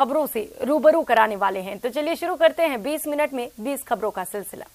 खबरों से रूबरू कराने वाले हैं। तो चलिए शुरू करते हैं 20 मिनट में 20 खबरों का सिलसिला।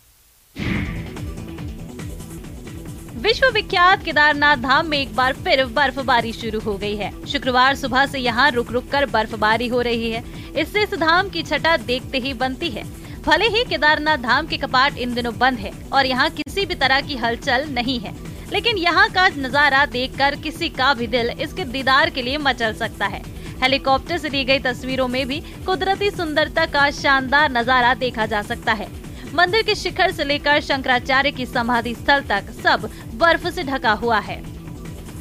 विश्व विख्यात केदारनाथ धाम में एक बार फिर बर्फबारी शुरू हो गई है। शुक्रवार सुबह से यहाँ रुक रुक कर बर्फबारी हो रही है। इससे इस धाम की छटा देखते ही बनती है। भले ही केदारनाथ धाम के कपाट इन दिनों बंद है और यहाँ किसी भी तरह की हलचल नहीं है, लेकिन यहाँ का नजारा देखकर किसी का भी दिल इसके दीदार के लिए मचल सकता है। हेलीकॉप्टर से ली गई तस्वीरों में भी कुदरती सुंदरता का शानदार नजारा देखा जा सकता है। मंदिर के शिखर से लेकर शंकराचार्य की समाधि स्थल तक सब बर्फ से ढका हुआ है।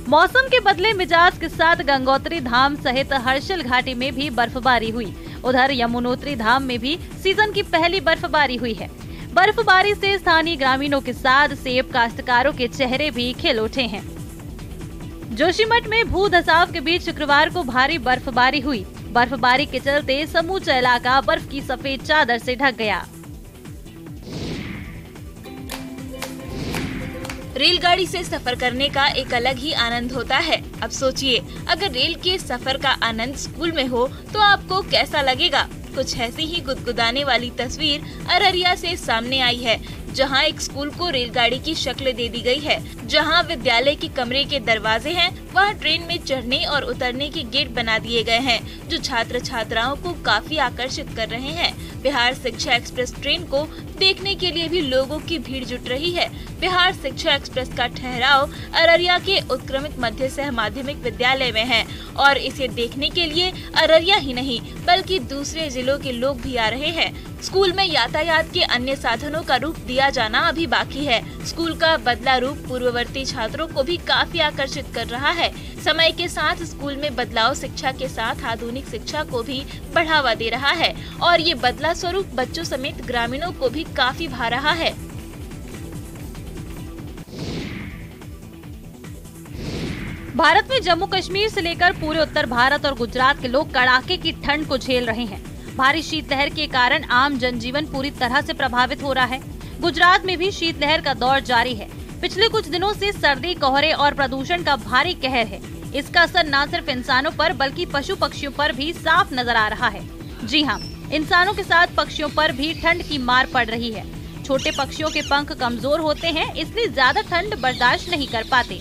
मौसम के बदले मिजाज के साथ गंगोत्री धाम सहित हर्षिल घाटी में भी बर्फबारी हुई। उधर यमुनोत्री धाम में भी सीजन की पहली बर्फबारी हुई है। बर्फबारी से स्थानीय ग्रामीणों के साथ सेब काश्तकारों के चेहरे भी खिल उठे हैं। जोशीमठ में भू धसाव के बीच शुक्रवार को भारी बर्फबारी हुई। बर्फबारी के चलते समूचा इलाका बर्फ की सफेद चादर से ढक गया। रेलगाड़ी से सफर करने का एक अलग ही आनंद होता है। अब सोचिए, अगर रेल के सफर का आनंद स्कूल में हो तो आपको कैसा लगेगा। कुछ ऐसी ही गुदगुदाने वाली तस्वीर अररिया से सामने आई है, जहां एक स्कूल को रेलगाड़ी की शक्ल दे दी गई है। जहां विद्यालय के कमरे के दरवाजे हैं, वहां ट्रेन में चढ़ने और उतरने के गेट बना दिए गए हैं, जो छात्र छात्राओं को काफी आकर्षित कर रहे हैं। बिहार शिक्षा एक्सप्रेस ट्रेन को देखने के लिए भी लोगों की भीड़ जुट रही है। बिहार शिक्षा एक्सप्रेस का ठहराव अररिया के उत्क्रमित मध्य सह माध्यमिक विद्यालय में है और इसे देखने के लिए अररिया ही नहीं बल्कि दूसरे जिलों के लोग भी आ रहे हैं। स्कूल में यातायात के अन्य साधनों का रूप दिया जाना अभी बाकी है। स्कूल का बदला रूप पूर्ववर्ती छात्रों को भी काफी आकर्षित कर रहा है। समय के साथ स्कूल में बदलाव शिक्षा के साथ आधुनिक शिक्षा को भी बढ़ावा दे रहा है और ये बदला स्वरूप बच्चों समेत ग्रामीणों को भी काफी भा रहा है। भारत में जम्मू कश्मीर से लेकर पूरे उत्तर भारत और गुजरात के लोग कड़ाके की ठंड को झेल रहे हैं। भारी शीतलहर के कारण आम जनजीवन पूरी तरह से प्रभावित हो रहा है। गुजरात में भी शीतलहर का दौर जारी है। पिछले कुछ दिनों से सर्दी, कोहरे और प्रदूषण का भारी कहर है। इसका असर न सिर्फ इंसानों पर बल्कि पशु पक्षियों पर भी साफ नजर आ रहा है। जी हाँ, इंसानों के साथ पक्षियों पर भी ठंड की मार पड़ रही है। छोटे पक्षियों के पंख कमजोर होते हैं, इसलिए ज्यादा ठंड बर्दाश्त नहीं कर पाते।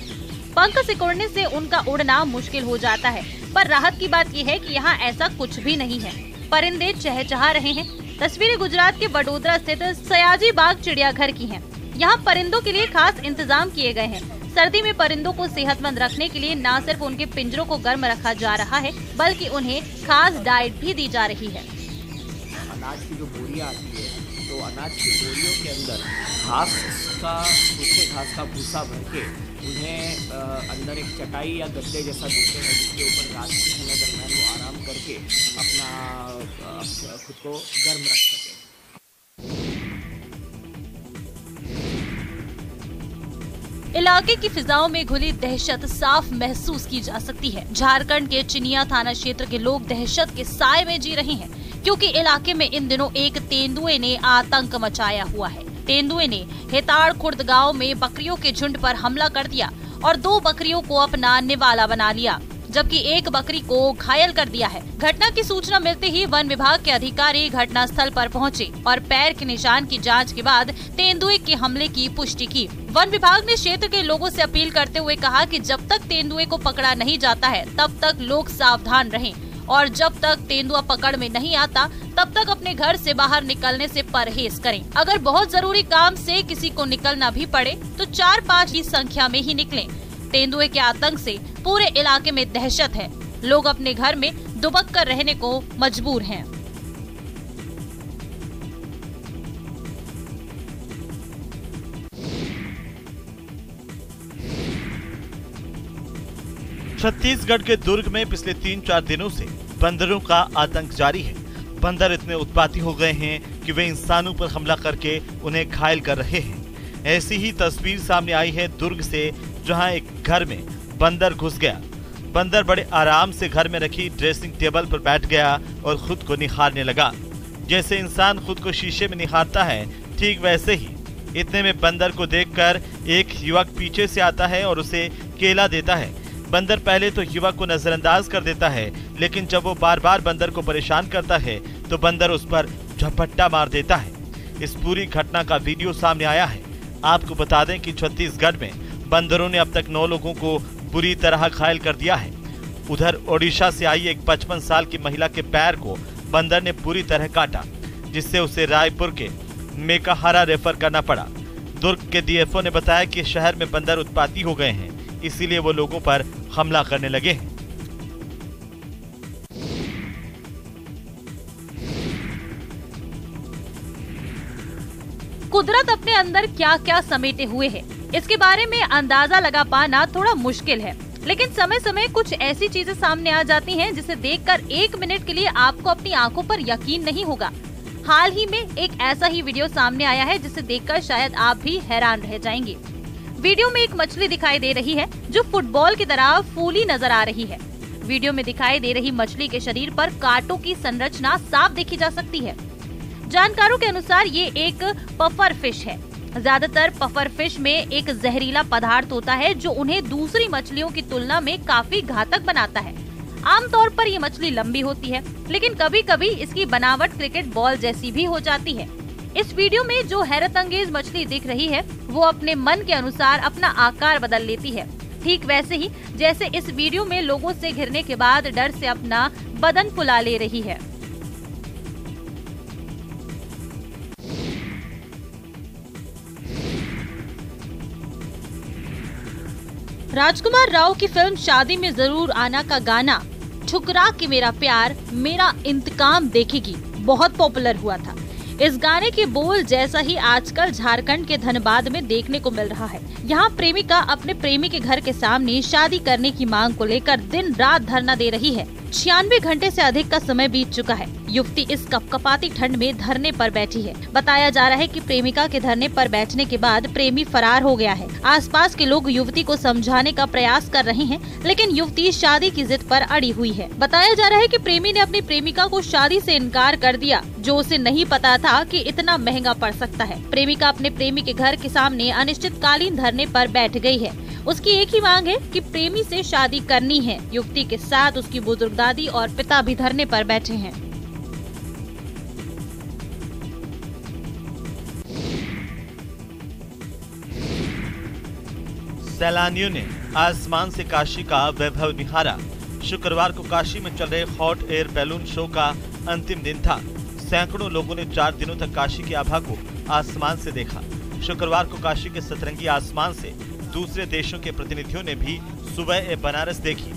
पंख सिकुड़ने से उनका उड़ना मुश्किल हो जाता है। पर राहत की बात यह है कि यहाँ ऐसा कुछ भी नहीं है। परिंदे चहचहा रहे हैं। तस्वीरें गुजरात के बडोदरा स्थित सयाजी बाग चिड़ियाघर की हैं। यहाँ परिंदों के लिए खास इंतजाम किए गए हैं। सर्दी में परिंदों को सेहतमंद रखने के लिए न सिर्फ उनके पिंजरों को गर्म रखा जा रहा है, बल्कि उन्हें खास डाइट भी दी जा रही है। अनाज की जो बोरियां आती है, तो अनाज की बोरियों के अंदर सूखे घास का भूसा भर के उन्हें अंदर एक चटाई या गद्दे जैसा देते हैं, जिसके ऊपर रात के समय दरमियान वो आराम करके अपना खुद को गर्म रख सके। इलाके की फिजाओं में घुली दहशत साफ महसूस की जा सकती है। झारखंड के चिनिया थाना क्षेत्र के लोग दहशत के साए में जी रहे हैं, क्योंकि इलाके में इन दिनों एक तेंदुए ने आतंक मचाया हुआ है। तेंदुए ने हेताड़ खुर्द गांव में बकरियों के झुंड पर हमला कर दिया और 2 बकरियों को अपना निवाला बना लिया, जबकि एक बकरी को घायल कर दिया है। घटना की सूचना मिलते ही वन विभाग के अधिकारी घटना स्थल पर पहुंचे और पैर के निशान की जांच के बाद तेंदुए के हमले की पुष्टि की। वन विभाग ने क्षेत्र के लोगों से अपील करते हुए कहा कि जब तक तेंदुए को पकड़ा नहीं जाता है, तब तक लोग सावधान रहें और जब तक तेंदुआ पकड़ में नहीं आता, तब तक अपने घर से बाहर निकलने से परहेज करें। अगर बहुत जरूरी काम से किसी को निकलना भी पड़े तो 4-5 की संख्या में ही निकलें। तेंदुए के आतंक से पूरे इलाके में दहशत है। लोग अपने घर में दुबक कर रहने को मजबूर हैं। छत्तीसगढ़ के दुर्ग में पिछले 3-4 दिनों से बंदरों का आतंक जारी है। बंदर इतने उत्पाती हो गए हैं कि वे इंसानों पर हमला करके उन्हें घायल कर रहे हैं। ऐसी ही तस्वीर सामने आई है दुर्ग से, जहां एक घर में बंदर घुस गया। बंदर बड़े आराम से घर में रखी ड्रेसिंग टेबल पर बैठ गया और खुद को निहारने लगा। जैसे इंसान खुद को शीशे में निहारता है, ठीक वैसे ही। इतने में बंदर को देखकर एक युवक पीछे से आता है और उसे केला देता है। बंदर पहले तो युवक को नजरअंदाज कर देता है, लेकिन जब वो बार बार बंदर को परेशान करता है तो बंदर उस पर झपट्टा मार देता है। इस पूरी घटना का वीडियो सामने आया है। आपको बता दें कि छत्तीसगढ़ में बंदरों ने अब तक 9 लोगों को बुरी तरह घायल कर दिया है। उधर ओडिशा से आई एक 55 साल की महिला के पैर को बंदर ने बुरी तरह काटा, जिससे उसे रायपुर के मेकाहारा रेफर करना पड़ा। दुर्ग के डीएफओ ने बताया कि शहर में बंदर उत्पाती हो गए हैं, इसीलिए वो लोगों पर हमला करने लगे हैं। कुदरत अपने अंदर क्या क्या समेटे हुए है, इसके बारे में अंदाजा लगा पाना थोड़ा मुश्किल है, लेकिन समय समय कुछ ऐसी चीजें सामने आ जाती हैं जिसे देखकर 1 मिनट के लिए आपको अपनी आंखों पर यकीन नहीं होगा। हाल ही में एक ऐसा ही वीडियो सामने आया है जिसे देखकर शायद आप भी हैरान रह जाएंगे। वीडियो में एक मछली दिखाई दे रही है जो फुटबॉल की तरह फूली नजर आ रही है। वीडियो में दिखाई दे रही मछली के शरीर पर कांटों की संरचना साफ देखी जा सकती है। जानकारों के अनुसार ये एक पफर फिश है। ज्यादातर पफर फिश में एक जहरीला पदार्थ होता है जो उन्हें दूसरी मछलियों की तुलना में काफी घातक बनाता है। आमतौर पर ये मछली लंबी होती है, लेकिन कभी कभी इसकी बनावट क्रिकेट बॉल जैसी भी हो जाती है। इस वीडियो में जो हैरतअंगेज मछली दिख रही है वो अपने मन के अनुसार अपना आकार बदल लेती है, ठीक वैसे ही जैसे इस वीडियो में लोगों से घिरने के बाद डर से अपना बदन फुला ले रही है। राजकुमार राव की फिल्म शादी में जरूर आना का गाना ठुकरा के मेरा प्यार मेरा इंतकाम देखेगी बहुत पॉपुलर हुआ था। इस गाने के बोल जैसा ही आजकल झारखंड के धनबाद में देखने को मिल रहा है। यहाँ प्रेमिका अपने प्रेमी के घर के सामने शादी करने की मांग को लेकर दिन रात धरना दे रही है। 96 घंटे से अधिक का समय बीत चुका है। युवती इस कपकपाती ठंड में धरने पर बैठी है। बताया जा रहा है कि प्रेमिका के धरने पर बैठने के बाद प्रेमी फरार हो गया है। आसपास के लोग युवती को समझाने का प्रयास कर रहे हैं, लेकिन युवती शादी की जिद पर अड़ी हुई है। बताया जा रहा है कि प्रेमी ने अपनी प्रेमिका को शादी से इनकार कर दिया, जो उसे नहीं पता था कि इतना महंगा पड़ सकता है। प्रेमिका अपने प्रेमी के घर के सामने अनिश्चितकालीन धरने पर बैठ गई है। उसकी एक ही मांग है कि प्रेमी से शादी करनी है। युवती के साथ उसकी बुजुर्ग दादी और पिता भी धरने पर बैठे हैं। सैलानियों ने आसमान से काशी का वैभव निहारा। शुक्रवार को काशी में चल रहे हॉट एयर बैलून शो का अंतिम दिन था। सैकड़ों लोगों ने 4 दिनों तक काशी की आभा को आसमान से देखा। शुक्रवार को काशी के सतरंगी आसमान से दूसरे देशों के प्रतिनिधियों ने भी सुबह बनारस देखी।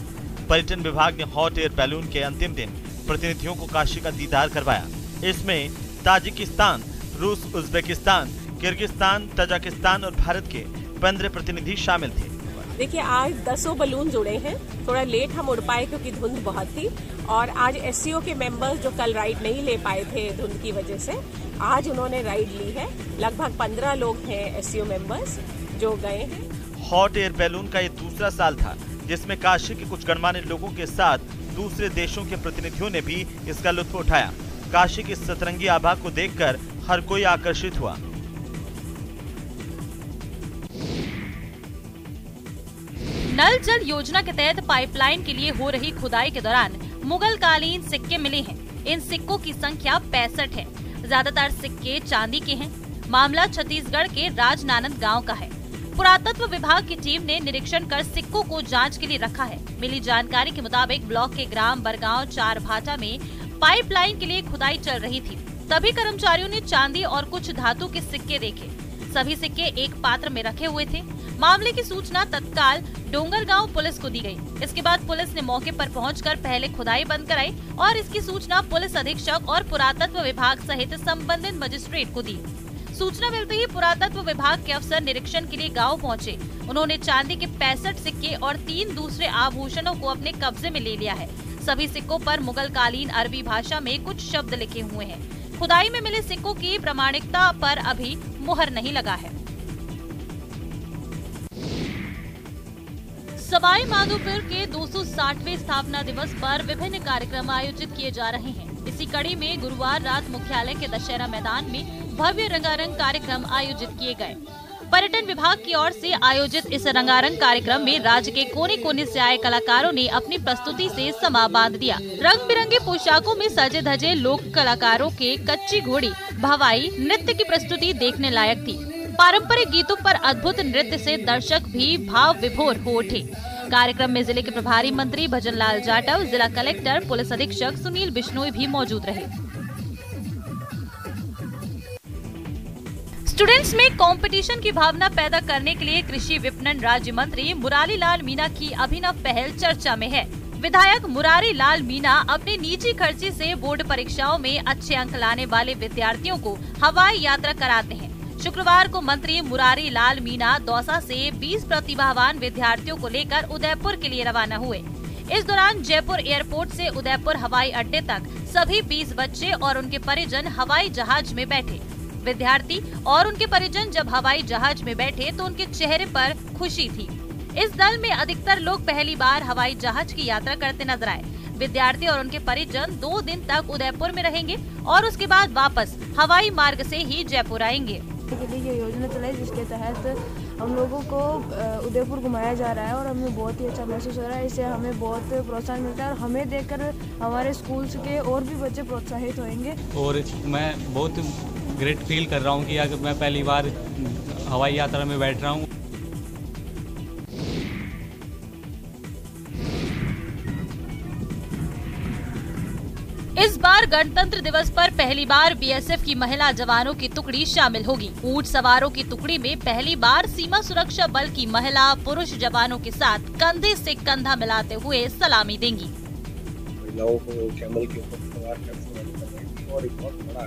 पर्यटन विभाग ने हॉट एयर बैलून के अंतिम दिन प्रतिनिधियों को काशी का दीदार करवाया। इसमें ताजिकिस्तान, रूस, उज्बेकिस्तान, किर्गिस्तान, तजाकिस्तान और भारत के 15 प्रतिनिधि शामिल थे। देखिए, आज 10 बलून जुड़े हैं। थोड़ा लेट हम उड़ पाए क्योंकि धुंध बहुत थी, और आज एससीओ के मेंबर्स जो कल राइड नहीं ले पाए थे धुंध की वजह से, आज उन्होंने राइड ली है। लगभग 15 लोग हैं एससीओ मेंबर्स जो गए हैं। हॉट एयर बैलून का ये दूसरा साल था जिसमें काशी के कुछ गणमान्य लोगों के साथ दूसरे देशों के प्रतिनिधियों ने भी इसका लुत्फ उठाया। काशी की सतरंगी आभा को देखकर हर कोई आकर्षित हुआ। नल जल योजना के तहत पाइपलाइन के लिए हो रही खुदाई के दौरान मुगल कालीन सिक्के मिले हैं। इन सिक्कों की संख्या 65 है। ज्यादातर सिक्के चांदी के हैं। मामला छत्तीसगढ़ के राजनांदगांव गांव का है। पुरातत्व विभाग की टीम ने निरीक्षण कर सिक्कों को जांच के लिए रखा है। मिली जानकारी के मुताबिक ब्लॉक के ग्राम बरगांव 4 भाटा में पाइपलाइन के लिए खुदाई चल रही थी। तभी कर्मचारियों ने चांदी और कुछ धातु के सिक्के देखे। सभी सिक्के एक पात्र में रखे हुए थे। मामले की सूचना तत्काल डोंगरगांव पुलिस को दी गई। इसके बाद पुलिस ने मौके पर पहुंचकर पहले खुदाई बंद कराई और इसकी सूचना पुलिस अधीक्षक और पुरातत्व विभाग सहित संबंधित मजिस्ट्रेट को दी। सूचना मिलते ही पुरातत्व विभाग के अफसर निरीक्षण के लिए गांव पहुंचे। उन्होंने चांदी के 65 सिक्के और 3 दूसरे आभूषणों को अपने कब्जे में ले लिया है। सभी सिक्कों पर मुगल कालीन अरबी भाषा में कुछ शब्द लिखे हुए हैं। खुदाई में मिले सिक्कों की प्रामाणिकता पर अभी मुहर नहीं लगा है। सवाई माधोपुर के 260वें स्थापना दिवस पर विभिन्न कार्यक्रम आयोजित किए जा रहे हैं। इसी कड़ी में गुरुवार रात मुख्यालय के दशहरा मैदान में भव्य रंगारंग कार्यक्रम आयोजित किए गए। पर्यटन विभाग की ओर से आयोजित इस रंगारंग कार्यक्रम में राज्य के कोने कोने से आए कलाकारों ने अपनी प्रस्तुति से समा बांध दिया। रंग बिरंगे पोशाकों में सजे धजे लोक कलाकारों के कच्ची घोड़ी भवाई नृत्य की प्रस्तुति देखने लायक थी। पारंपरिक गीतों पर अद्भुत नृत्य से दर्शक भी भाव विभोर हो उठे। कार्यक्रम में जिले के प्रभारी मंत्री भजनलाल जाटव, जिला कलेक्टर, पुलिस अधीक्षक सुनील बिश्नोई भी मौजूद रहे। स्टूडेंट्स में कंपटीशन की भावना पैदा करने के लिए कृषि विपणन राज्य मंत्री मुरारी लाल मीणा की अभिनव पहल चर्चा में है। विधायक मुरारी लाल मीणा अपने निजी खर्चे से बोर्ड परीक्षाओं में अच्छे अंक लाने वाले विद्यार्थियों को हवाई यात्रा कराते हैं। शुक्रवार को मंत्री मुरारी लाल मीणा दौसा से 20 प्रतिभावान विद्यार्थियों को लेकर उदयपुर के लिए रवाना हुए। इस दौरान जयपुर एयरपोर्ट से उदयपुर हवाई अड्डे तक सभी 20 बच्चे और उनके परिजन हवाई जहाज में बैठे। विद्यार्थी और उनके परिजन जब हवाई जहाज में बैठे तो उनके चेहरे पर खुशी थी। इस दल में अधिकतर लोग पहली बार हवाई जहाज की यात्रा करते नजर आए। विद्यार्थी और उनके परिजन 2 दिन तक उदयपुर में रहेंगे और उसके बाद वापस हवाई मार्ग से ही जयपुर आएंगे। ये योजना चलाई जिसके तहत हम लोगों को उदयपुर घुमाया जा रहा है और हमें बहुत ही अच्छा महसूस हो रहा है। इससे हमें बहुत प्रोत्साहन मिलता है और हमें देखकर हमारे स्कूल के और भी बच्चे प्रोत्साहित होंगे। और मैं बहुत ग्रेट फील कर रहा हूँ कि अगर मैं पहली बार हवाई यात्रा में बैठ रहा हूँ। इस बार गणतंत्र दिवस पर पहली बार बीएसएफ की महिला जवानों की टुकड़ी शामिल होगी। ऊंट सवारों की टुकड़ी में पहली बार सीमा सुरक्षा बल की महिला पुरुष जवानों के साथ कंधे से कंधा मिलाते हुए सलामी देंगी। महिलाओं को कैमल के ऊपर सवार कर और एक बहुत बड़ा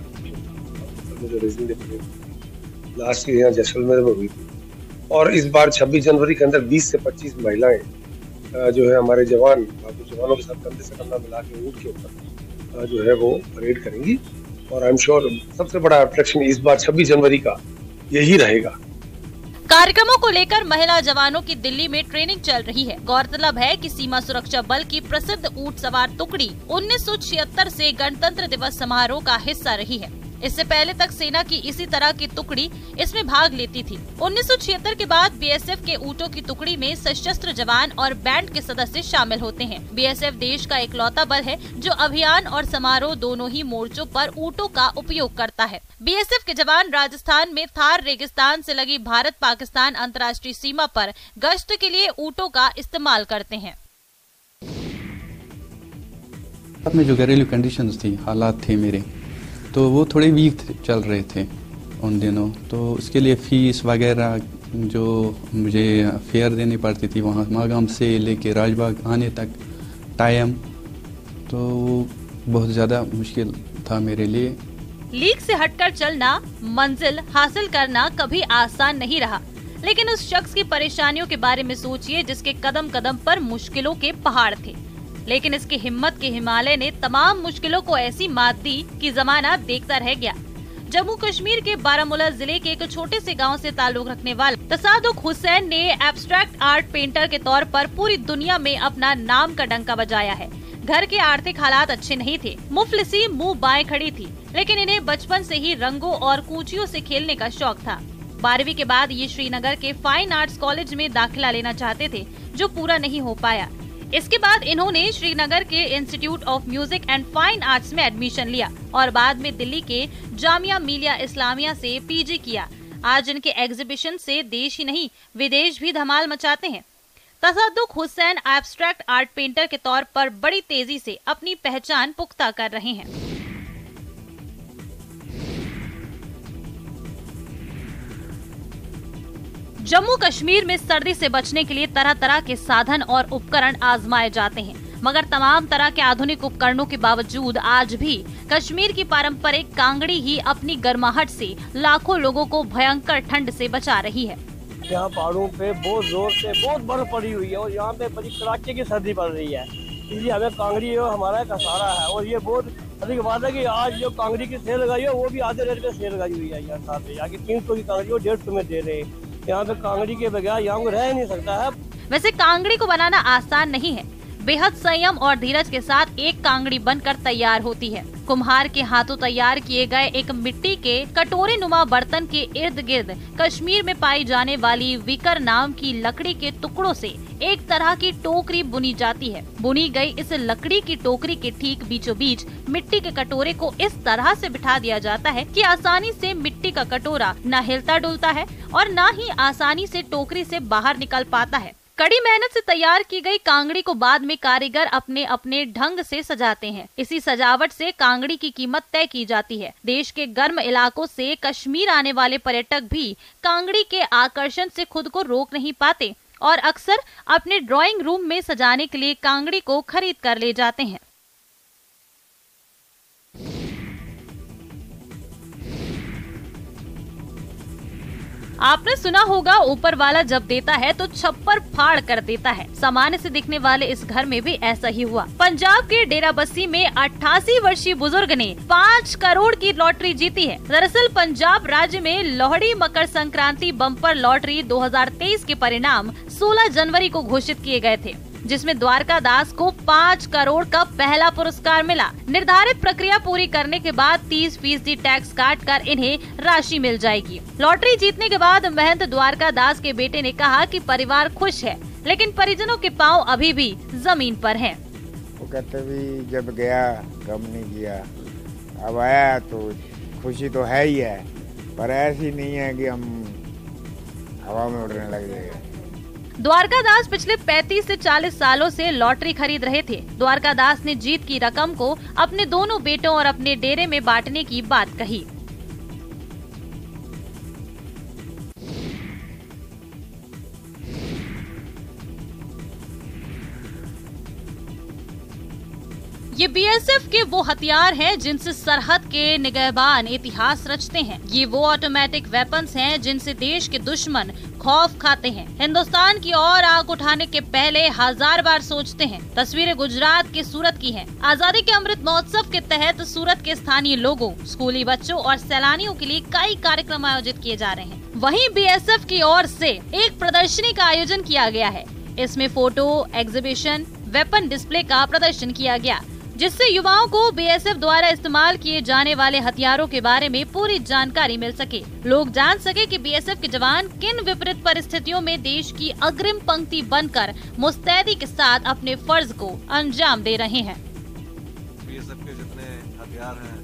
लास्ट ईयर यहाँ जैसलमेर में हुई थी और इस बार 26 जनवरी के अंदर 20 से 25 महिलाएं जो है हमारे जवानों के साथ कंधे से कंधा मिला के ऊंट के ऊपर जो है वो परेड करेंगी और आई एम श्योर सबसे बड़ा अट्रैक्शन इस बार 26 जनवरी का यही रहेगा। कार्यक्रमों को लेकर महिला जवानों की दिल्ली में ट्रेनिंग चल रही है। गौरतलब है कि सीमा सुरक्षा बल की प्रसिद्ध ऊंट सवार टुकड़ी 1976 से गणतंत्र दिवस समारोह का हिस्सा रही है। इससे पहले तक सेना की इसी तरह की टुकड़ी इसमें भाग लेती थी। 1976 के बाद बीएसएफ के ऊँटों की टुकड़ी में सशस्त्र जवान और बैंड के सदस्य शामिल होते हैं। बीएसएफ देश का इकलौता बल है जो अभियान और समारोह दोनों ही मोर्चों पर ऊँटों का उपयोग करता है। बीएसएफ के जवान राजस्थान में थार रेगिस्तान से लगी भारत पाकिस्तान अंतर्राष्ट्रीय सीमा पर गश्त के लिए ऊँटों का इस्तेमाल करते हैं। में जो घरेलू कंडीशंस थी, हालात थे मेरे, तो वो थोड़े वीक चल रहे थे उन दिनों। तो उसके लिए फीस वगैरह जो मुझे फेयर देनी पड़ती थी वहाँ मागाम से लेके राजबाग आने तक टाइम, तो बहुत ज़्यादा मुश्किल था मेरे लिए। लीक से हटकर चलना, मंजिल हासिल करना कभी आसान नहीं रहा, लेकिन उस शख्स की परेशानियों के बारे में सोचिए जिसके कदम कदम पर मुश्किलों के पहाड़ थे, लेकिन इसकी हिम्मत के हिमालय ने तमाम मुश्किलों को ऐसी मात दी कि जमाना देखता रह गया। जम्मू कश्मीर के बारामूला जिले के एक छोटे से गांव से ताल्लुक रखने वाले तसादुक हुसैन ने एब्स्ट्रैक्ट आर्ट पेंटर के तौर पर पूरी दुनिया में अपना नाम का डंका बजाया है। घर के आर्थिक हालात अच्छे नहीं थे, मुफलिसी मुंह बाएं खड़ी थी, लेकिन इन्हें बचपन से ही रंगों और कूचियों से खेलने का शौक था। 12वीं के बाद ये श्रीनगर के फाइन आर्ट्स कॉलेज में दाखिला लेना चाहते थे, जो पूरा नहीं हो पाया। इसके बाद इन्होंने श्रीनगर के institute of music and fine arts में एडमिशन लिया और बाद में दिल्ली के जामिया मिलिया इस्लामिया से पीजी किया। आज इनके एग्जीबिशन से देश ही नहीं विदेश भी धमाल मचाते हैं। Tasadduq Hussain abstract art painter के तौर पर बड़ी तेजी से अपनी पहचान पुख्ता कर रहे हैं। जम्मू कश्मीर में सर्दी से बचने के लिए तरह तरह के साधन और उपकरण आजमाए जाते हैं, मगर तमाम तरह के आधुनिक उपकरणों के बावजूद आज भी कश्मीर की पारंपरिक कांगड़ी ही अपनी गर्माहट से लाखों लोगों को भयंकर ठंड से बचा रही है। यहाँ पहाड़ों पे बहुत जोर से बहुत बर्फ पड़ी हुई है और यहाँ पे बड़ी कड़ाके की सर्दी पड़ रही है, इसलिए हमें कांगड़ी हमारा एक सहारा है। और ये बहुत अधिक बात है कि आज जो कांगड़ी की सेल लगाई है वो भी आधे रेट पे सेल लगाई हुई है। यहाँ की 300 की कांगड़ी वो 150 में दे रहे हैं। यहाँ पे कांगड़ी के बगैर यहाँ रह नहीं सकता है। वैसे कांगड़ी को बनाना आसान नहीं है, बेहद संयम और धीरज के साथ एक कांगड़ी बनकर तैयार होती है। कुम्हार के हाथों तैयार किए गए एक मिट्टी के कटोरे नुमा बर्तन के इर्द गिर्द कश्मीर में पाई जाने वाली विकर नाम की लकड़ी के टुकड़ों से एक तरह की टोकरी बुनी जाती है। बुनी गई इस लकड़ी की टोकरी के ठीक बीचों बीच मिट्टी के कटोरे को इस तरह से बिठा दिया जाता है कि आसानी से मिट्टी का कटोरा न हिलता डुलता है और न ही आसानी से टोकरी से बाहर निकल पाता है। कड़ी मेहनत से तैयार की गई कांगड़ी को बाद में कारीगर अपने अपने ढंग से सजाते हैं। इसी सजावट से कांगड़ी की कीमत तय की जाती है। देश के गर्म इलाकों से कश्मीर आने वाले पर्यटक भी कांगड़ी के आकर्षण से खुद को रोक नहीं पाते और अक्सर अपने ड्राइंग रूम में सजाने के लिए कांगड़ी को खरीद कर ले जाते हैं। आपने सुना होगा, ऊपर वाला जब देता है तो छप्पर फाड़ कर देता है। सामान्य से दिखने वाले इस घर में भी ऐसा ही हुआ। पंजाब के डेराबस्सी में 88 वर्षीय बुजुर्ग ने 5 करोड़ की लॉटरी जीती है। दरअसल पंजाब राज्य में लोहड़ी मकर संक्रांति बम्पर लॉटरी 2023 के परिणाम 16 जनवरी को घोषित किए गए थे, जिसमें द्वारका दास को 5 करोड़ का पहला पुरस्कार मिला। निर्धारित प्रक्रिया पूरी करने के बाद 30% टैक्स काट कर इन्हें राशि मिल जाएगी। लॉटरी जीतने के बाद महंत द्वारका दास के बेटे ने कहा कि परिवार खुश है, लेकिन परिजनों के पांव अभी भी जमीन पर हैं। वो कहते भी जब गया कम नहीं किया, अब आया तो खुशी तो है ही है, पर ऐसी नहीं है कि हम हवा में उड़ने लग जाएंगे। द्वारका दास पिछले 35 से 40 सालों से लॉटरी खरीद रहे थे। द्वारका दास ने जीत की रकम को अपने दोनों बेटों और अपने डेरे में बांटने की बात कही। ये बीएसएफ के वो हथियार हैं जिनसे सरहद के निगहबान इतिहास रचते हैं। ये वो ऑटोमेटिक वेपन्स हैं जिनसे देश के दुश्मन खौफ खाते हैं। हिंदुस्तान की ओर आग उठाने के पहले 1000 बार सोचते हैं। तस्वीरें गुजरात के सूरत की हैं। आजादी के अमृत महोत्सव के तहत सूरत के स्थानीय लोगों, स्कूली बच्चों और सैलानियों के लिए कई कार्यक्रम आयोजित किए जा रहे हैं। वहीं बीएसएफ की ओर से एक प्रदर्शनी का आयोजन किया गया है। इसमें फोटो एग्जीबिशन, वेपन डिस्प्ले का प्रदर्शन किया गया, जिससे युवाओं को बीएसएफ द्वारा इस्तेमाल किए जाने वाले हथियारों के बारे में पूरी जानकारी मिल सके। लोग जान सके कि बीएसएफ के जवान किन विपरीत परिस्थितियों में देश की अग्रिम पंक्ति बनकर मुस्तैदी के साथ अपने फर्ज को अंजाम दे रहे हैं। बीएसएफ के जितने हथियार हैं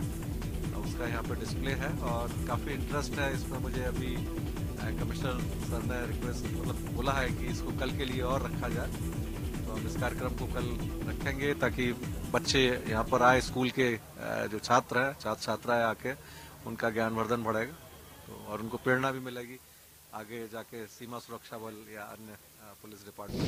उसका यहाँ पे डिस्प्ले है और काफी इंटरेस्ट है इसमें। मुझे अभी कमिश्नर सर ने रिक्वेस्ट बोला है कि इसको कल के लिए और रखा जाए, तो हम इस कार्यक्रम को कल रखेंगे ताकि बच्चे यहाँ पर आए, स्कूल के जो छात्र हैं, छात्र छात्राएं आके उनका ज्ञानवर्धन बढ़ेगा तो और उनको प्रेरणा भी मिलेगी आगे जाके सीमा सुरक्षा बल या अन्य पुलिस डिपार्टमेंट।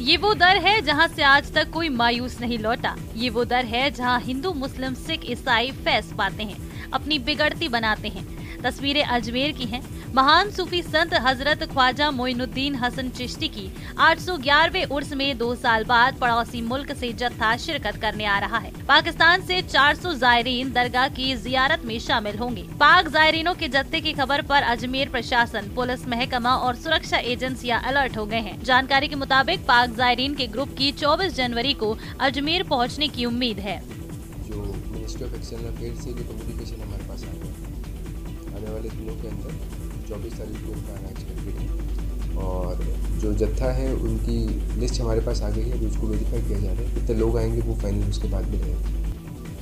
ये वो दर है जहां से आज तक कोई मायूस नहीं लौटा। ये वो दर है जहां हिंदू, मुस्लिम, सिख, ईसाई फैज पाते हैं, अपनी बिगड़ती बनाते हैं। तस्वीरें अजमेर की हैं। महान सूफी संत हजरत ख्वाजा मोइनुद्दीन हसन चिश्ती की 811वें उर्स में 2 साल बाद पड़ोसी मुल्क से जत्था शिरकत करने आ रहा है। पाकिस्तान से 400 जायरीन दरगाह की जियारत में शामिल होंगे। पाक जायरीनों के जत्थे की खबर पर अजमेर प्रशासन, पुलिस महकमा और सुरक्षा एजेंसियां अलर्ट हो गए हैं। जानकारी के मुताबिक पाक जायरीन के ग्रुप की 24 जनवरी को अजमेर पहुँचने की उम्मीद है। जो मिनिस्ट्री ऑफ एक्सटर्नल अफेयर्स से जो कम्युनिकेशन हमारे पास आ गया आने वाले दिनों के अंदर 24 तारीख को उनका आना एक्सपेक्टेड है और जो जत्था है उनकी लिस्ट हमारे पास आ गई है, उसको वेरीफाई किया जा रहा है। कितने लोग आएंगे वो फाइनल उसके बाद मिलेगा।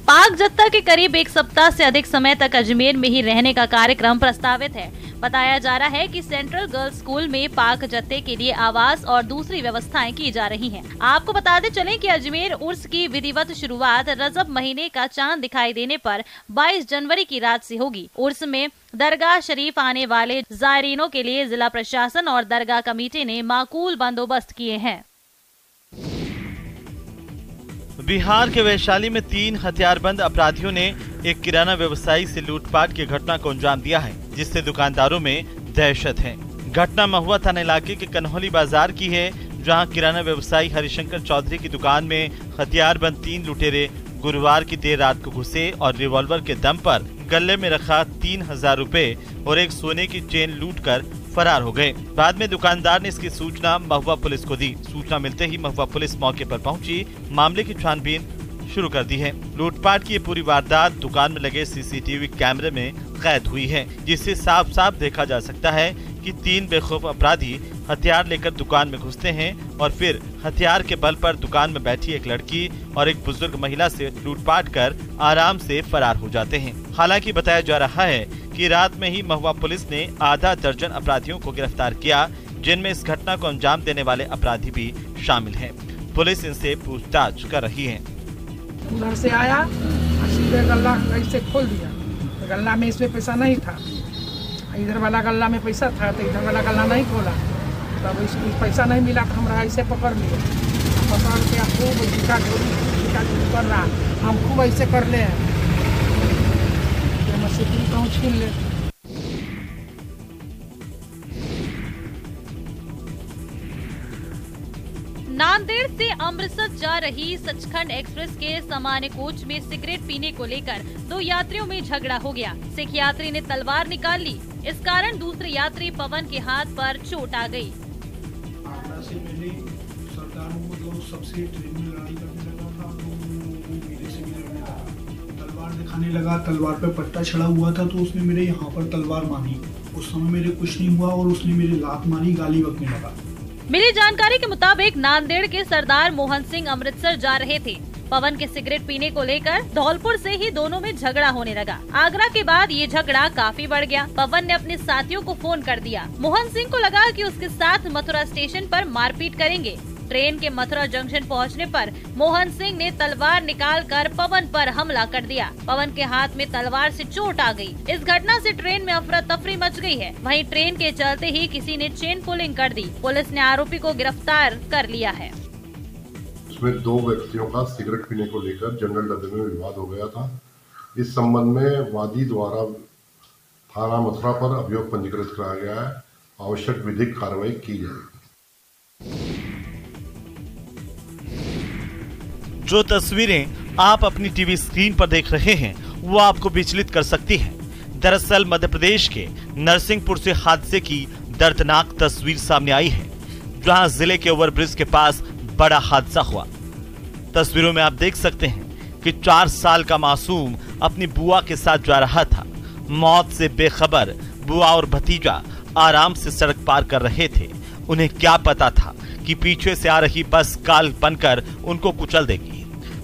पाक जत्था के करीब 1 सप्ताह से अधिक समय तक अजमेर में ही रहने का कार्यक्रम प्रस्तावित है। बताया जा रहा है कि सेंट्रल गर्ल्स स्कूल में पाक जत्थे के लिए आवास और दूसरी व्यवस्थाएं की जा रही हैं। आपको बताते चलें कि अजमेर उर्स की विधिवत शुरुआत रजब महीने का चांद दिखाई देने पर 22 जनवरी की रात से होगी। उर्स में दरगाह शरीफ आने वाले जायरीनों के लिए जिला प्रशासन और दरगाह कमेटी ने माकूल बंदोबस्त किए हैं। बिहार के वैशाली में 3 हथियारबंद अपराधियों ने एक किराना व्यवसायी से लूटपाट की घटना को अंजाम दिया है, जिससे दुकानदारों में दहशत है। घटना महुआ थाना इलाके के कन्हौली बाजार की है, जहां किराना व्यवसायी हरिशंकर चौधरी की दुकान में हथियारबंद 3 लुटेरे गुरुवार की देर रात को घुसे और रिवॉल्वर के दम पर गले में रखा 3000 रुपए और एक सोने की चेन लूटकर फरार हो गए। बाद में दुकानदार ने इसकी सूचना महुआ पुलिस को दी। सूचना मिलते ही महुआ पुलिस मौके पर पहुंची, मामले की छानबीन शुरू कर दी है। लूटपाट की ये पूरी वारदात दुकान में लगे सीसीटीवी कैमरे में कैद हुई है, जिससे साफ साफ देखा जा सकता है कि 3 बेखौफ अपराधी हथियार लेकर दुकान में घुसते हैं और फिर हथियार के बल पर दुकान में बैठी एक लड़की और एक बुजुर्ग महिला से लूटपाट कर आराम से फरार हो जाते हैं। हालांकि बताया जा रहा है कि रात में ही महुआ पुलिस ने आधा दर्जन अपराधियों को गिरफ्तार किया, जिनमें इस घटना को अंजाम देने वाले अपराधी भी शामिल हैं। पुलिस इनसे पूछताछ कर रही है। उधर से आया, सीधे गल्ला ऐसे खोल दिया, गल्ला में इसमें पैसा नहीं था, इधर वाला गल्ला में पैसा था तो इधर वाला गल्ला नहीं खोला, तब इसको पैसा नहीं मिला तो हमरा ऐसे पकड़ लिया, पकड़ के खूब झिका झोरी कर रहा, हम खूब ऐसे कर ले छीन ले। नांदेड़ से अमृतसर जा रही सचखंड एक्सप्रेस के सामान्य कोच में सिगरेट पीने को लेकर 2 यात्रियों में झगड़ा हो गया। सिख यात्री ने तलवार निकाल ली, इस कारण दूसरे यात्री पवन के हाथ पर चोट आ गई। सबसे ट्रेन में लड़ाई करने लगा था तो वो मेरे से भी लड़ने लगा, तलवार दिखाने लगा, तलवार पे पट्टा चढ़ा हुआ था तो उसने मेरे यहाँ पर तलवार मारी। उस समय मेरे कुछ नहीं हुआ और उसने मेरे लात मारी, गाली बकने लगा। मिली जानकारी के मुताबिक नांदेड़ के सरदार मोहन सिंह अमृतसर जा रहे थे। पवन के सिगरेट पीने को लेकर धौलपुर से ही दोनों में झगड़ा होने लगा। आगरा के बाद ये झगड़ा काफी बढ़ गया। पवन ने अपने साथियों को फोन कर दिया। मोहन सिंह को लगा कि उसके साथ मथुरा स्टेशन पर मारपीट करेंगे। ट्रेन के मथुरा जंक्शन पहुंचने पर मोहन सिंह ने तलवार निकालकर पवन पर हमला कर दिया। पवन के हाथ में तलवार से चोट आ गई। इस घटना से ट्रेन में अफरा तफरी मच गई है। वहीं ट्रेन के चलते ही किसी ने चेन पुलिंग कर दी। पुलिस ने आरोपी को गिरफ्तार कर लिया है। उसमें 2 व्यक्तियों का सिगरेट पीने को लेकर जनरल डब्बे में विवाद हो गया था। इस संबंध में वादी द्वारा थाना मथुरा पर अभियोग पंजीकृत कराया गया है। आवश्यक विधिक कार्रवाई की जाएगी। जो तस्वीरें आप अपनी टीवी स्क्रीन पर देख रहे हैं वो आपको विचलित कर सकती हैं। दरअसल मध्य प्रदेश के नरसिंहपुर से हादसे की दर्दनाक तस्वीर सामने आई है, जहां जिले के ओवरब्रिज के पास बड़ा हादसा हुआ। तस्वीरों में आप देख सकते हैं कि 4 साल का मासूम अपनी बुआ के साथ जा रहा था। मौत से बेखबर बुआ और भतीजा आराम से सड़क पार कर रहे थे। उन्हें क्या पता था कि पीछे से आ रही बस काल बनकर उनको कुचल देगी।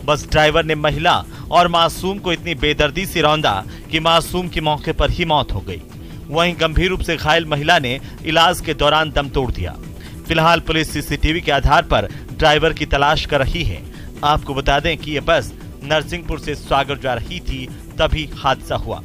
बस ड्राइवर ने महिला और मासूम को इतनी बेदर्दी से रौंदा कि मासूम की मौके पर ही मौत हो गई। वहीं गंभीर रूप से घायल महिला ने इलाज के दौरान दम तोड़ दिया। फिलहाल पुलिस सीसीटीवी के आधार पर ड्राइवर की तलाश कर रही है। आपको बता दें कि यह बस नरसिंहपुर से सागर जा रही थी, तभी हादसा हुआ।